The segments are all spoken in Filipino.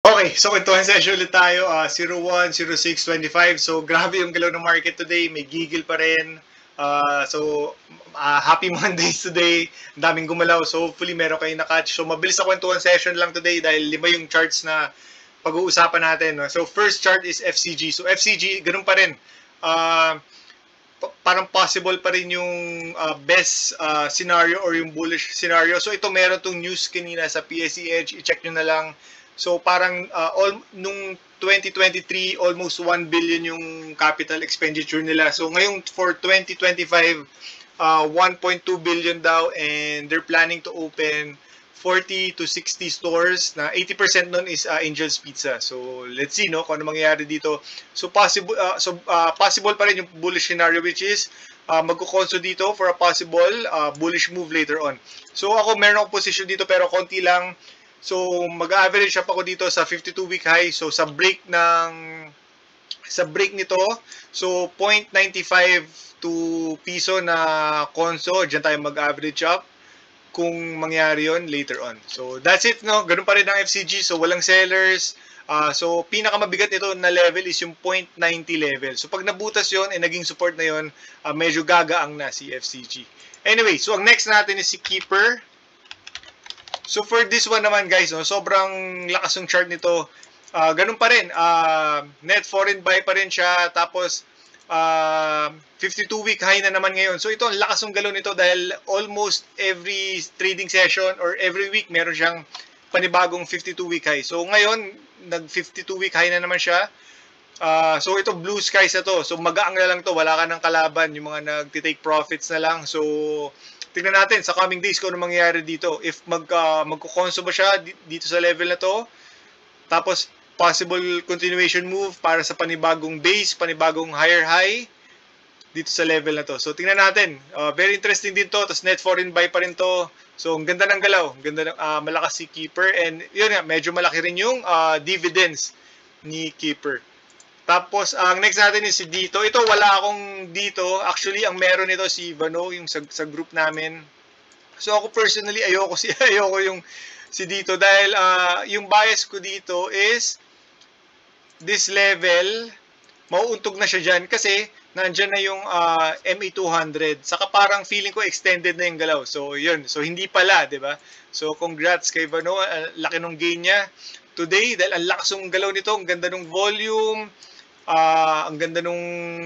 Okay, so kwentuhan session ulit tayo, 01, 06, 25. So grabe yung galaw ng market today, may gigil pa rin. Happy Mondays today. Ang daming gumalaw. So hopefully meron kayong na-catch. So mabilis na kwentuhan session lang today dahil 5 yung charts na pag-uusapan natin. No? So first chart is FCG. So FCG, ganun pa rin. Uh, Parang possible pa rin yung best scenario or yung bullish scenario. So ito meron tong news kanina sa PSE Edge, i-check nyo na lang. So parang nung 2023, almost 1 billion yung capital expenditure nila. So ngayon for 2025, 1.2 billion daw, and they're planning to open 40 to 60 stores na 80% nun is Angel's Pizza. So let's see no kung ano mangyayari dito. So possible pa rin yung bullish scenario, which is magko-conso dito for a possible bullish move later on. So ako meron akong position dito pero konti lang. So mag-average up ako dito sa 52-week high. So sa break nito, so 0.95 to piso na konso, diyan tayo mag-average up kung mangyari yon later on. So that's it no, ganun pa rin ang FCG. So walang sellers. So pinakamabigat nito na level is yung 0.90 level. So pag nabutas yon naging support na yon, medyo gagaang na si FCG. Anyway, so ang next natin is si Keeper. So for this one naman guys, no, sobrang lakas ng chart nito. Ganun pa rin, net foreign buy pa rin siya, tapos 52-week high na naman ngayon. So ito, ang lakas ng galaw nito dahil almost every trading session or every week meron siyang panibagong 52-week high. So ngayon, nag 52-week high na naman siya. So ito, blue skies na to. So magaang na lang to, wala ka ng kalaban, yung mga nagtitake profits na lang. So tingnan natin sa coming days kung ano mangyayari dito. If magko-conso ba siya dito sa level na to, tapos possible continuation move para sa panibagong base, panibagong higher high dito sa level na to. So tingnan natin. Very interesting din to. Tapos net foreign buy pa rin to. So ang ganda ng galaw. Ang ganda ng malakas si Keeper. And yun nga, medyo malaki rin yung dividends ni Keeper. Tapos, ang next natin is si Dito. Ito, wala akong dito. Actually, ang meron nito si Vano, yung sa group namin. So, ako personally, ayoko yung si Dito dahil yung bias ko dito is this level, mauuntog na siya dyan kasi nandyan na yung MA200. Saka parang feeling ko extended na yung galaw. So, yun. So, hindi pala, di ba? So, congrats kay Vano. Laki nung gain niya today dahil ang lakas ng galaw nito. Ang ganda ng volume. Ang ganda nung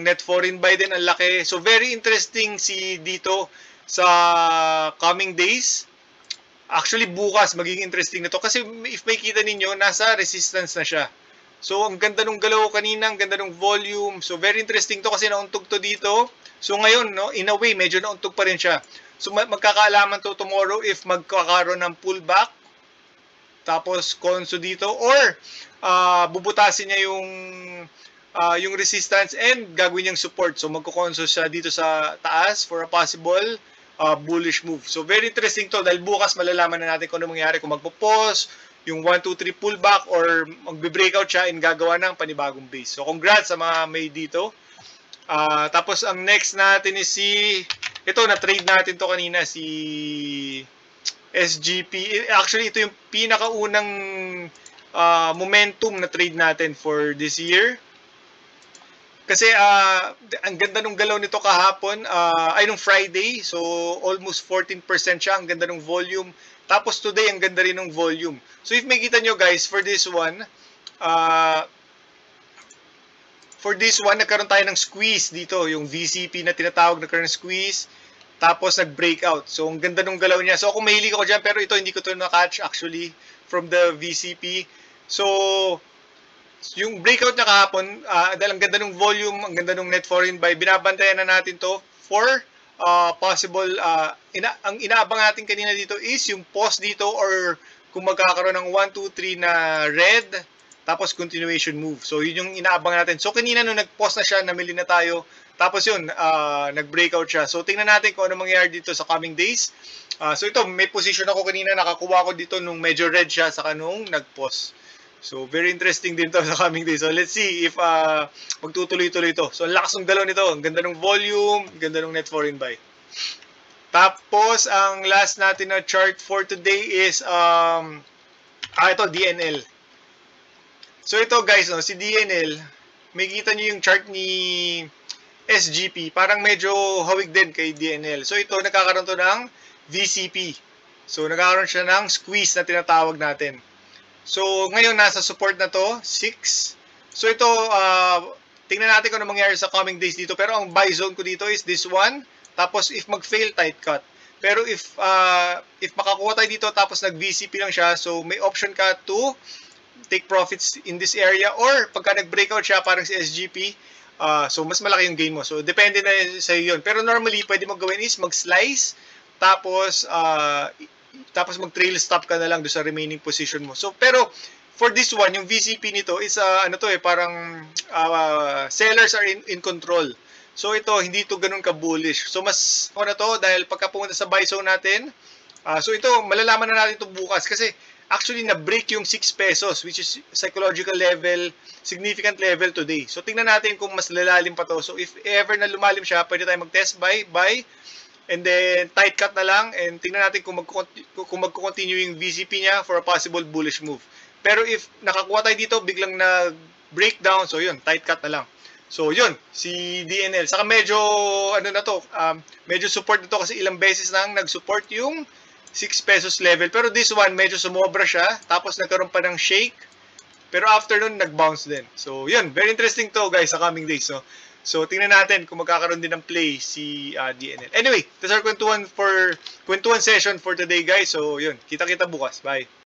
net foreign buy din, ang laki. So very interesting si dito sa coming days. Actually bukas magiging interesting na to kasi if may kita ninyo, nasa resistance na siya. So ang ganda nung galaw kanina, ang ganda nung volume. So very interesting to kasi nauntog to dito. So ngayon, no, in a way medyo nauntog pa rin siya. So magkakaalaman to tomorrow if magkakaroon ng pullback tapos conso dito or bubutasin niya yung resistance and gagawin niyang support. So magko-conso siya dito sa taas for a possible bullish move. So very interesting to dahil bukas malalaman na natin kung ano mangyayari, kung magpo-pause, yung 1, 2, 3 pullback or magbe-breakout siya and gagawa ng panibagong base. So congrats sa mga may dito. Tapos ang next natin is ito na trade natin to kanina, si SGP. Actually ito yung pinakaunang momentum na trade natin for this year. Kasi ang ganda nung galaw nito kahapon, ay nung Friday, so almost 14% siya, ang ganda nung volume. Tapos today, ang ganda rin ng volume. So if makita nyo guys, for this one, nagkaroon tayo ng squeeze dito, yung VCP na tinatawag, nagkaroon ng squeeze, tapos nag-breakout. So ang ganda nung galaw niya. So ako mahilig ako dyan, pero ito hindi ko ito na-catch actually from the VCP. So yung breakout niya kahapon, dahil ang ganda ng volume, ang ganda ng net foreign buy, binabantayan na natin to for possible, ang inaabang natin kanina dito is yung pause dito or kung magkakaroon ng 1, 2, 3 na red, tapos continuation move. So yun yung inaabang natin. So kanina nung nag-pause na siya, namili na tayo, tapos yun, nag-breakout siya. So tingnan natin kung ano mangyayari dito sa coming days. So ito, may position ako kanina, nakakuha ko dito nung medyo red siya, saka nung nag-pause. So, very interesting din to sa coming days. So, let's see if magtutuloy-tuloy to. So, ang lakas ng galaw nito. Ang ganda ng volume, ang ganda ng net foreign buy. Tapos, ang last natin na chart for today is, ito, DNL. So ito guys, no, si DNL, may kita nyo yung chart ni SGP, parang medyo hawig din kay DNL. So ito, nagkakaroon to ng VCP. So nagkakaroon siya ng squeeze na tinatawag natin. So ngayon nasa support na to, 6. So ito, tingnan natin kung ano mangyayari sa coming days dito. Pero ang buy zone ko dito is this one. Tapos if mag-fail, tight cut. Pero if makakuha tayo dito tapos nag-VCP lang siya, so may option ka to take profits in this area, or pagka nag-breakout siya parang si SGP, so mas malaki yung gain mo. So depende na sa yun. Pero normally pwede mo gawin is mag-slice tapos mag-trail stop ka na lang do sa remaining position mo. So pero for this one, yung VCP nito is ano to parang sellers are in control. So ito, hindi to ganun ka-bullish. So mas na to dahil pagka pumunta sa buy zone natin, so ito, malalaman na natin ito bukas kasi actually na-break yung 6 pesos, which is psychological level, significant level today. So tingnan natin kung mas lalalim pa to. So if ever na lumalim siya, pwede tayo mag-test buy, and then tight cut na lang, and tingnan natin kung magko-continue yung VCP niya for a possible bullish move. Pero if nakakuha tayo dito, biglang na-breakdown, so yun, tight cut na lang. So yun, si DNL. Saka medyo ano na to, medyo support na to kasi ilang beses nang nag-support yung 6 pesos level. Pero this one, medyo sumobra siya. Tapos nagkaroon pa ng shake. Pero after nun, nag-bounce din. So yun, very interesting to guys sa coming days. So tingnan natin kung magkakaroon din ng play si DNL. Anyway, that's our kwentuhan session for today guys. So yun, kita-kita bukas. Bye!